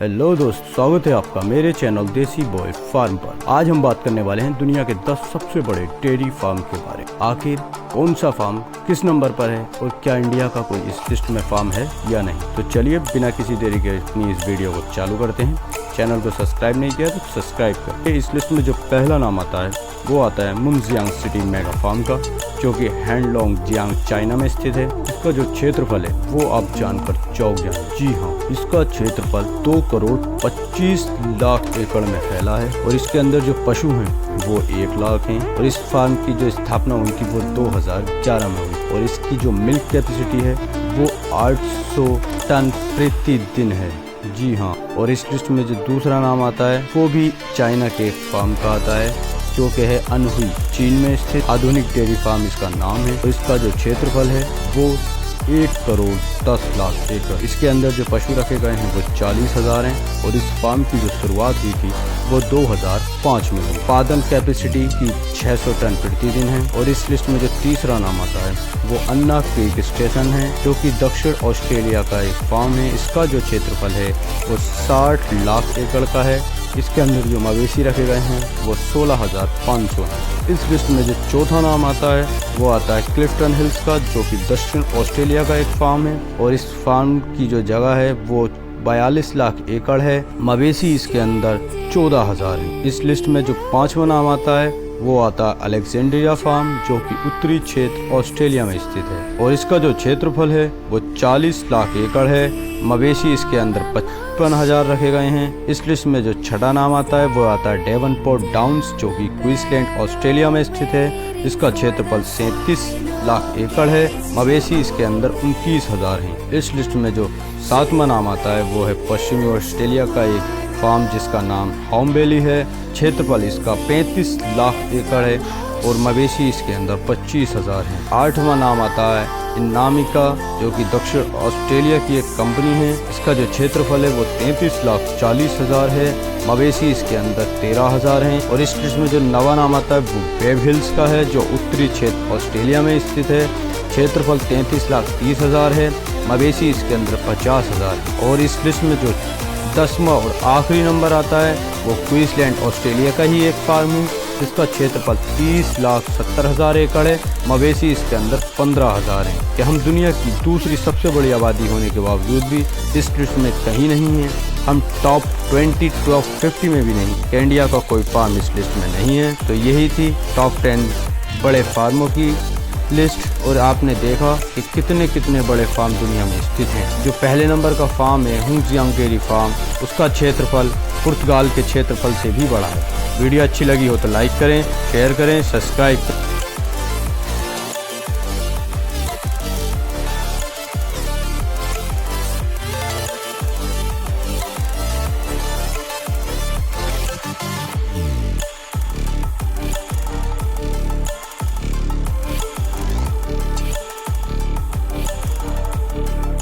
Hello दोस्त, स्वागत है आपका मेरे चैनल देसी बॉय फार्म पर। आज हम बात करने वाले हैं दुनिया के 10 सबसे बड़े डेयरी फार्म के बारे में। आखिर कौन सा फार्म किस नंबर पर है और क्या इंडिया का कोई इस लिस्ट में फार्म है या नहीं। तो चलिए बिना किसी देरी के अपनी इस वीडियो को चालू करते हैं। चैनल को सब्सक्राइब नहीं किया तो सब्सक्राइब करें। इस लिस्ट में जो पहला नाम आता है वो आता है मुनजियांग सिटी मेगा फार्म का, जो कि हैंडलोंग जियांग चाइना में स्थित है। इसका जो क्षेत्रफल है वो आप जानकर चौंक जाएंगे। जी हाँ, इसका क्षेत्रफल 2 करोड़ 25 लाख एकड़ में फैला है और इसके अंदर जो पशु हैं वो 1 लाख हैं। और इस फार्म की जो स्थापना उनकी वो 2011 में हुई और इसकी जो मिल्क कैपेसिटी है वो 800 टन प्रति दिन है। जी हाँ, और इस लिस्ट में जो दूसरा नाम आता है वो भी चाइना के फार्म का आता है, जो कि है अनहुई, चीन में स्थित आधुनिक डेयरी फार्म इसका नाम है। और इसका जो क्षेत्रफल है वो 1 करोड़ 10 लाख एकड़। इसके अंदर जो पशु रखे गए हैं वो 40,000 हैं और इस फार्म की जो शुरुआत हुई थी वो 2005 में हुई। उत्पादन कैपेसिटी की 600 टन प्रति दिन है। और इस लिस्ट में जो तीसरा नाम आता है वो अन्ना क्रीक स्टेशन है, जो कि दक्षिण ऑस्ट्रेलिया का एक फार्म है। इसका जो क्षेत्रफल है वो 60 लाख एकड़ का है। इसके अंदर जो मवेशी रखे गए हैं वो 16,500 हैं। इस लिस्ट में जो चौथा नाम आता है वो आता है क्लिफ्टन हिल्स का, जो कि दक्षिण ऑस्ट्रेलिया का एक फार्म है। और इस फार्म की जो जगह है वो 42 लाख एकड़ है। मवेशी इसके अंदर 14,000 हैं। इस लिस्ट में जो पांचवा नाम आता है वो आता है अलेक्जेंड्रिया फार्म, जो कि उत्तरी क्षेत्र ऑस्ट्रेलिया में स्थित है। और इसका जो क्षेत्रफल है वो 40 लाख एकड़ है। मवेशी इसके अंदर 55,000 रखे गए हैं। इस लिस्ट में जो छठा नाम आता है वो आता है डेवनपोर्ट डाउन्स, जो कि क्वींसलैंड ऑस्ट्रेलिया में स्थित है। इसका क्षेत्रफल 37 लाख एकड़ है। मवेशी इसके अंदर 29,000 हैं। इस लिस्ट में जो सातवां नाम आता है वो है पश्चिमी ऑस्ट्रेलिया का एक फार्म जिसका नाम हॉम्बेली है। क्षेत्रफल इसका 35 लाख एकड़ है और मवेशी इसके अंदर 25,000 हैं। आठवां नाम आता है इनामिका, जो कि दक्षिण ऑस्ट्रेलिया की एक कंपनी है। इसका जो क्षेत्रफल है वो 33 लाख 40,000 है। मवेशी इसके अंदर 13,000 हैं। और इस लिस्ट में जो नवा नाम आता है वो वेब हिल्स का है, जो उत्तरी क्षेत्र ऑस्ट्रेलिया में स्थित है। क्षेत्रफल 33 लाख 30,000 है। मवेशी इसके अंदर 50,000 है। और इस लिस्ट में जो 10वां और आखिरी नंबर आता है वो क्वींसलैंड ऑस्ट्रेलिया का ही एक फार्म है, जिसका क्षेत्रफल 30 लाख 70,000 एकड़ है। मवेशी इसके अंदर 15,000 हैं। कि हम दुनिया की दूसरी सबसे बड़ी आबादी होने के बावजूद भी इस लिस्ट में कहीं नहीं है। हम टॉप 20, टॉप 50 में भी नहीं। कि इंडिया का कोई फार्म इस लिस्ट में नहीं है। तो यही थी टॉप 10 बड़े फार्मों की लिस्ट। और आपने देखा कि कितने कितने बड़े फार्म दुनिया में स्थित हैं। जो पहले नंबर का फार्म है हुंगजियांग डेयरी फार्म, उसका क्षेत्रफल पुर्तगाल के क्षेत्रफल से भी बड़ा है। वीडियो अच्छी लगी हो तो लाइक करें, शेयर करें, सब्सक्राइब करें।